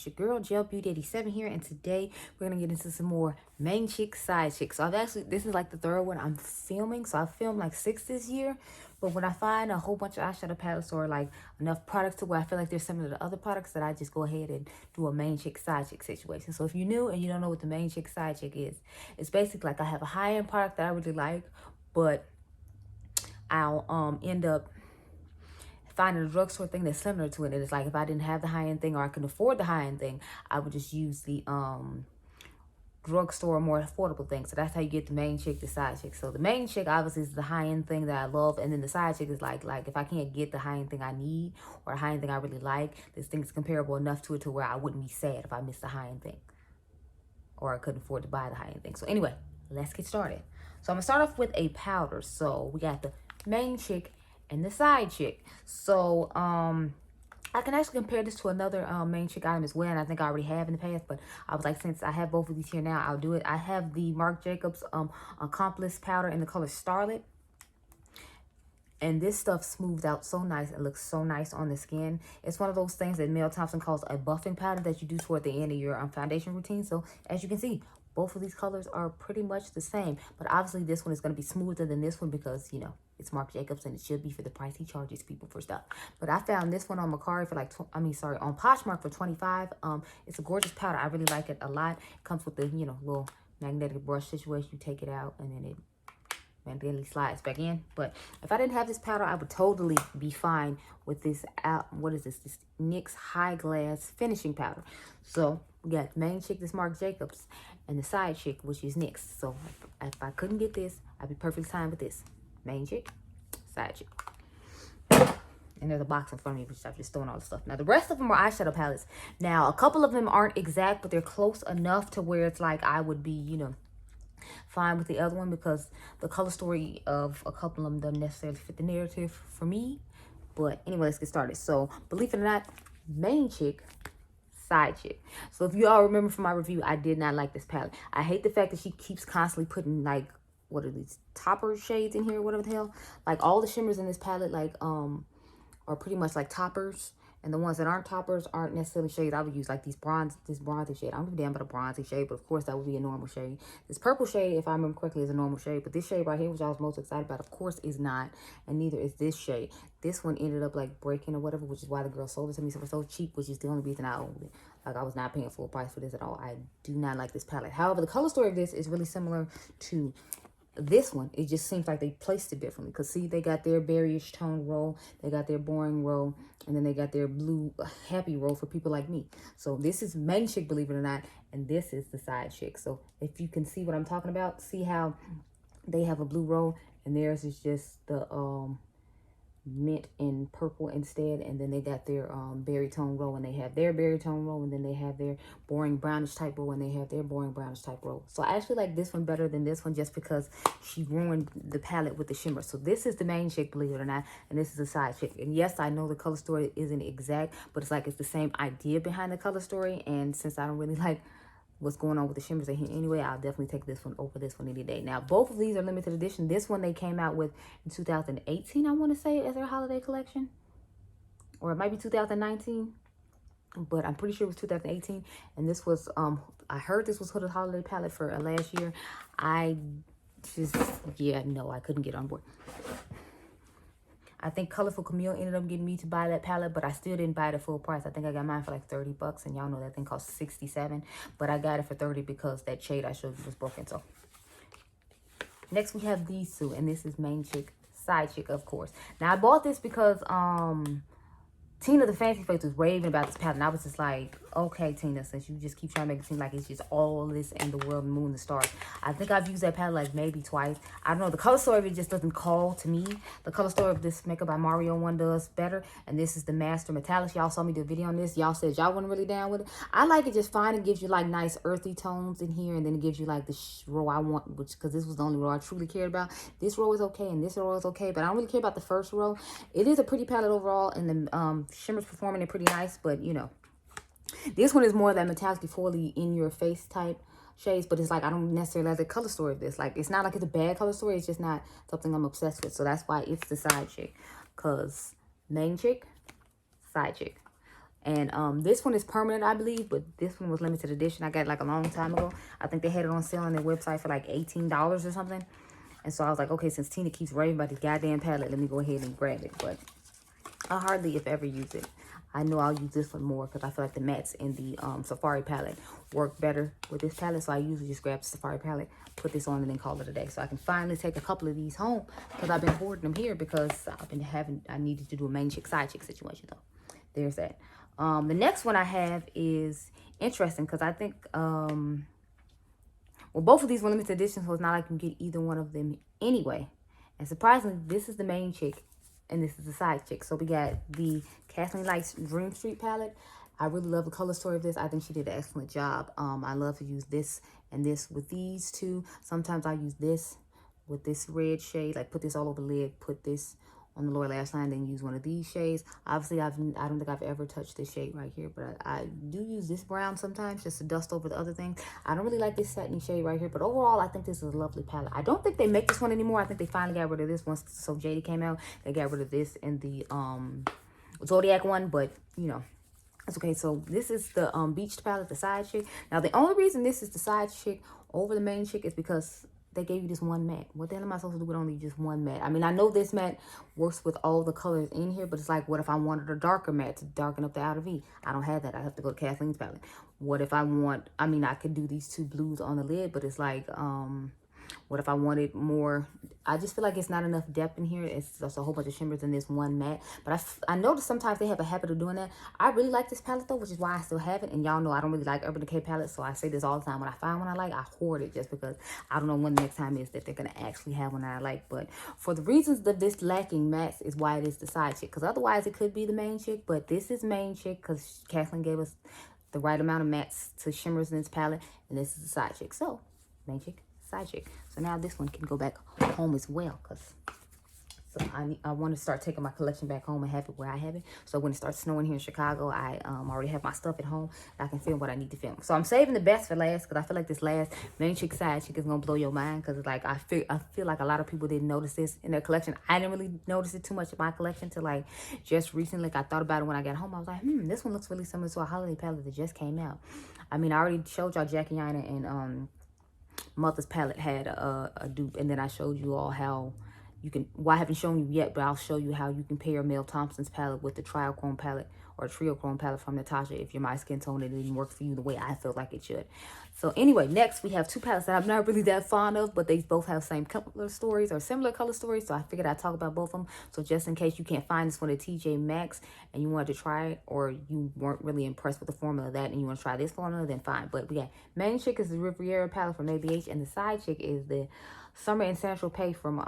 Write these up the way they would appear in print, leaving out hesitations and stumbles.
It's your girl, Gel Beauty 87 here, and today we're going to get into some more main chick, side chick. So this is like the third one I'm filming. So I filmed like 6 this year, but when I find a whole bunch of eyeshadow palettes or like enough products to where I feel like there's similar to other products, that I just go ahead and do a main chick, side chick situation. So if you're new and you don't know what the main chick, side chick is, it's basically like I have a high-end product that I really like, but I'll end up finding a drugstore thing that's similar to it. And it's like if I didn't have the high-end thing or I couldn't afford the high-end thing, I would just use the drugstore more affordable thing. So that's how you get the main chick, the side chick. So the main chick obviously is the high-end thing that I love, and then the side chick is like if I can't get the high-end thing I need or a high-end thing I really like, this thing is comparable enough to it to where I wouldn't be sad if I missed the high-end thing or I couldn't afford to buy the high-end thing. So anyway, let's get started. So I'm gonna start off with a powder. So we got the main chick and the side chick. So I can actually compare this to another main chick item as well, and I think I already have in the past, but I was like, since I have both of these here now, I'll do it. I have the Marc Jacobs Accomplice Powder in the color Starlet, and this stuff smooths out so nice. It looks so nice on the skin. It's one of those things that Mel Thompson calls a buffing powder that you do toward the end of your foundation routine. So as you can see, both of these colors are pretty much the same, but obviously this one is going to be smoother than this one because, you know, it's Marc Jacobs and it should be for the price he charges people for stuff. But I found this one on Mercari for like, on Poshmark for $25. It's a gorgeous powder. I really like it a lot. It comes with the, you know, little magnetic brush situation. You take it out and then it magnetically slides back in. But if I didn't have this powder, I would totally be fine with this what is this? This NYX High Glass Finishing Powder. So we got the main chick, this Marc Jacobs, and the side chick, which is NYX. So if I couldn't get this, I'd be perfectly fine with this. Main chick, side chick. And there's a box in front of me, which I've just thrown all the stuff. Now, the rest of them are eyeshadow palettes. Now, a couple of them aren't exact, but they're close enough to where it's like I would be, you know, fine with the other one, because the color story of a couple of them doesn't necessarily fit the narrative for me. But anyway, let's get started. So, believe it or not, main chick, side chick. So if you all remember from my review, I did not like this palette. I hate the fact that she keeps constantly putting like, what are these, topper shades in here, whatever the hell. Like all the shimmers in this palette like are pretty much like toppers, and the ones that aren't toppers aren't necessarily shades. I would use like this bronzy shade. I don't give a damn about a bronzy shade, but of course that would be a normal shade. This purple shade, if I remember correctly, is a normal shade, but this shade right here, which I was most excited about, of course is not, and neither is this shade. This one ended up like breaking or whatever, which is why the girl sold it to me for so cheap, which is the only reason I owned it. Like, I was not paying full price for this at all. I do not like this palette. However, the color story of this is really similar to this one. It just seems like they placed it differently, because see, they got their berryish tone row, they got their boring row, and then they got their blue happy row for people like me. So this is main chick, believe it or not, and this is the side chick. So if you can see what I'm talking about, see how they have a blue row and theirs is just the mint and purple instead, and then they got their berry tone row, and they have their berry tone row, and then they have their boring brownish type row, and they have their boring brownish type row. So I actually like this one better than this one, just because she ruined the palette with the shimmer. So this is the main chick, believe it or not, and this is the side chick. And yes, I know the color story isn't exact, but it's like it's the same idea behind the color story. And since I don't really like what's going on with the shimmers in here anyway, I'll definitely take this one over this one any day. Now, both of these are limited edition. This one they came out with in 2018, I want to say, as their holiday collection. Or it might be 2019, but I'm pretty sure it was 2018. And this was, I heard this was Hooded holiday palette for last year. I just, yeah, no, I couldn't get on board. I think Colorful Camille ended up getting me to buy that palette, but I still didn't buy it at full price. I think I got mine for like $30, and y'all know that thing costs $67. But I got it for $30 because that shade I showed you was broken. So next we have these two, and this is main chick, side chick, of course. Now I bought this because Tina the Fancy Face was raving about this palette, and I was just like, okay, Tina, since you just keep trying to make it seem like it's just all this and the world, the moon, the stars. I think I've used that palette like maybe twice. I don't know. The color story of it just doesn't call to me. The color story of this Makeup by Mario one does better, and this is the Master Metallic. Y'all saw me do a video on this. Y'all said y'all weren't really down with it. I like it just fine. It gives you like nice earthy tones in here, and then it gives you like the row I want, which, because this was the only row I truly cared about. This row is okay, and this row is okay, but I don't really care about the first row. It is a pretty palette overall, and the shimmers performing it pretty nice, but you know, this one is more that metallic foily in your face type shades, but it's like I don't necessarily like the color story of this. Like, it's not like it's a bad color story, it's just not something I'm obsessed with. So that's why it's the side chick, because main chick, side chick. And this one is permanent, I believe, but this one was limited edition. I got it like a long time ago. I think they had it on sale on their website for like $18 or something. And so I was like, okay, since Tina keeps raving about this goddamn palette, let me go ahead and grab it. But I hardly, if ever, use it. I know I'll use this one more because I feel like the mattes in the Safari palette work better with this palette. So I usually just grab the Safari palette, put this on, and then call it a day. So I can finally take a couple of these home because I've been hoarding them here because I needed to do a main chick, side chick situation though. There's that. The next one I have is interesting because I think, well, both of these were limited editions, so it's not like you can get either one of them anyway. And surprisingly, this is the main chick and this is the side chick. So we got the Kathleenlights Dream Street palette. I really love the color story of this. I think she did an excellent job. I love to use this and this with these two. Sometimes I use this with this red shade, like put this all over the lid, put this on the lower lash line, then use one of these shades. Obviously, I don't think I've ever touched this shade right here, but I do use this brown sometimes just to dust over the other things. I don't really like this satiny shade right here, but overall, I think this is a lovely palette. I don't think they make this one anymore. I think they finally got rid of this once So Jaded came out. They got rid of this in the Zodiac one, but you know, that's okay. So this is the Beached palette, the side chick. Now, the only reason this is the side chick over the main chick is because they gave you this one matte. What the hell am I supposed to do with only just one matte? I mean, I know this matte works with all the colors in here, but it's like, what if I wanted a darker matte to darken up the outer V? I don't have that. I have to go to Kathleen's palette. What if I want, I mean, I could do these two blues on the lid, but it's like, what if I wanted more? I just feel like it's not enough depth in here. It's just a whole bunch of shimmers in this one matte. But I noticed sometimes they have a habit of doing that. I really like this palette though, which is why I still have it. And y'all know I don't really like Urban Decay palettes, so I say this all the time. When I find one I like, I hoard it just because I don't know when the next time is that they're going to actually have one that I like. But for the reasons that this lacking mattes is why it is the side chick. Because otherwise it could be the main chick. But this is main chick because Kathleen gave us the right amount of mattes to shimmers in this palette. And this is the side chick. So, main chick, side chick. So now this one can go back home as well, because I want to start taking my collection back home and have it where I have it. So when it starts snowing here in Chicago, I already have my stuff at home. I can film what I need to film. So I'm saving the best for last because I feel like this last main chick, side chick is gonna blow your mind, because it's like I feel like a lot of people didn't notice this in their collection. I didn't really notice it too much in my collection till like just recently. Like I thought about it when I got home. I was like, this one looks really similar to a holiday palette that just came out. I mean, I already showed y'all Jackie Aina and Mother's palette had a dupe, and then I showed you all how you can, well, I haven't shown you yet, but I'll show you how you can pair Mel Thompson's palette with the Triochrome palette or Triochrome palette from Natasha if you're my skin tone and it didn't work for you the way I felt like it should. So anyway, next we have two palettes that I'm not really that fond of, but they both have same color stories or similar color stories, so I figured I'd talk about both of them. So just in case you can't find this one at TJ Maxx and you wanted to try it, or you weren't really impressed with the formula of that and you want to try this formula, then fine. But we got main chick is the Riviera palette from ABH, and the side chick is the Summer and Central Pay from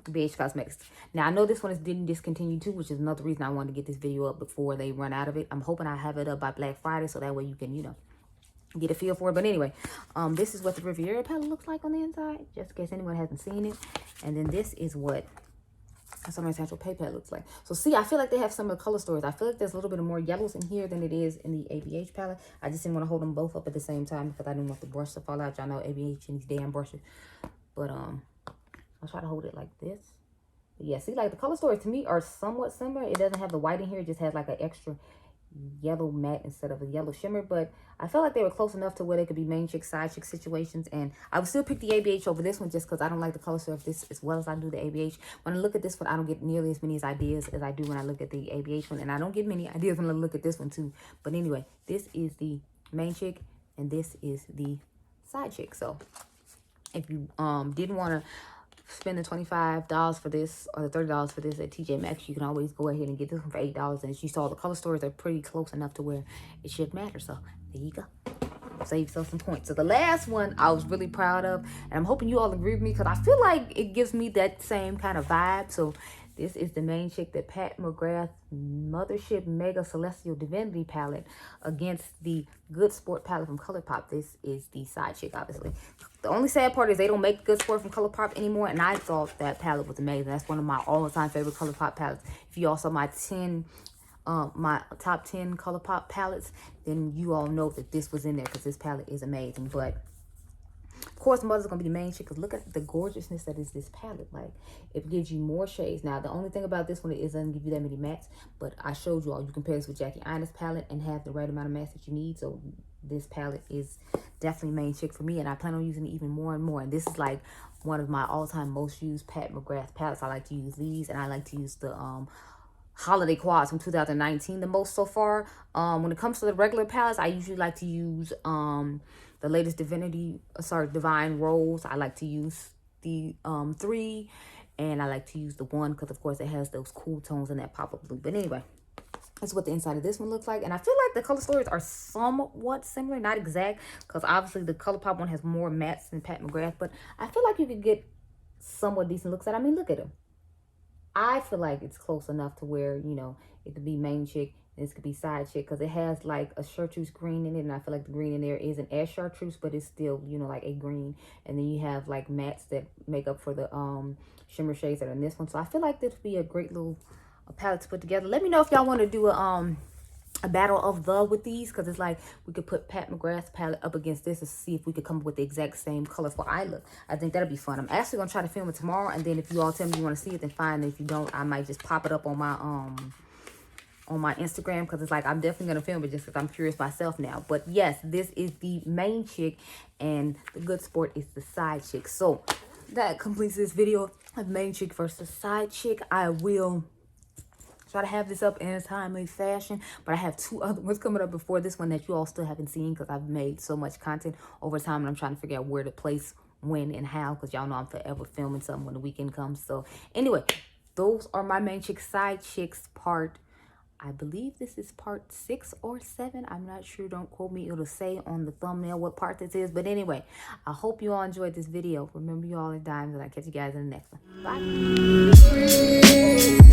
BH Cosmetics. Now, I know this one didn't discontinue too, which is another reason I wanted to get this video up before they run out of it. I'm hoping I have it up by Black Friday, so that way you can, you know, get a feel for it. But anyway, this is what the Riviera palette looks like on the inside, just in case anyone hasn't seen it. And then this is what Summer and Central Pay palette looks like. So see, I feel like they have similar color stories. I feel like there's a little bit more yellows in here than it is in the ABH palette. I just didn't want to hold them both up at the same time because I didn't want the brush to fall out. Y'all know ABH and these damn brushes. But I'll try to hold it like this. But yeah, see, like the color stories to me are somewhat similar. It doesn't have the white in here. It just has like an extra yellow matte instead of a yellow shimmer. But I felt like they were close enough to where they could be main chick, side chick situations. And I would still pick the ABH over this one just because I don't like the color story of this as well as I do the ABH. When I look at this one, I don't get nearly as many ideas as I do when I look at the ABH one. And I don't get many ideas when I look at this one too. But anyway, this is the main chick and this is the side chick. So if you didn't want to spend the $25 for this or the $30 for this at TJ Maxx, you can always go ahead and get this one for $8. And as you saw, the color stories are pretty close enough to where it should matter. So there you go. Save yourself some points. So the last one I was really proud of, and I'm hoping you all agree with me because I feel like it gives me that same kind of vibe. So this is the main chick, the Pat McGrath Mothership Mega Celestial Divinity palette against the Good Sport palette from ColourPop. This is the side chick, obviously. The only sad part is they don't make Good Sport from ColourPop anymore, and I thought that palette was amazing. That's one of my all-time favorite ColourPop palettes. If you all saw my my top 10 ColourPop palettes, then you all know that this was in there because this palette is amazing. But Of course, mother's gonna be the main chick, because look at the gorgeousness that is this palette. Like, it gives you more shades. Now, the only thing about this one is it doesn't give you that many mattes, but I showed you all. You compare this with Jackie Aina's palette and have the right amount of mattes that you need. So this palette is definitely main chick for me, and I plan on using it even more and more. And this is like one of my all-time most used Pat McGrath palettes. I like to use these, and I like to use the holiday quads from 2019 the most so far. When it comes to the regular palettes, I usually like to use the latest Divine Rose. I like to use the 3, and I like to use the 1 because of course it has those cool tones in that pop-up blue. But anyway, that's what the inside of this one looks like. And I feel like the color stories are somewhat similar, not exact, because obviously the ColourPop one has more mattes than Pat McGrath, but I feel like you could get somewhat decent looks at it. I mean, look at them. I feel like it's close enough to where, you know, it could be main chick and this could be side chick, because it has like a chartreuse green in it, and I feel like the green in there isn't as chartreuse, but it's still, you know, like a green. And then you have like mattes that make up for the shimmer shades that are in this one. So I feel like this would be a great little palette to put together. Let me know if y'all want to do a battle of with these, because it's like we could put Pat McGrath's palette up against this to see if we could come up with the exact same colorful eye look. I think that'll be fun. I'm actually gonna try to film it tomorrow, and then if you all tell me you want to see it, then fine. And if you don't, I might just pop it up on my Instagram, because it's like I'm definitely gonna film it just because I'm curious myself now. But yes, this is the main chick, and the good sport is the side chick. So that completes this video of main chick versus side chick. I will try to have this up in a timely fashion, but I have 2 other ones coming up before this one that you all still haven't seen, because I've made so much content over time, and I'm trying to figure out where to place, when, and how, because y'all know I'm forever filming something when the weekend comes. So anyway, those are my main chick side chicks part. I believe this is part 6 or 7. I'm not sure. Don't quote me. It'll say on the thumbnail what part this is. But anyway, I hope you all enjoyed this video. Remember, you all are dimes, and I'll catch you guys in the next one. Bye.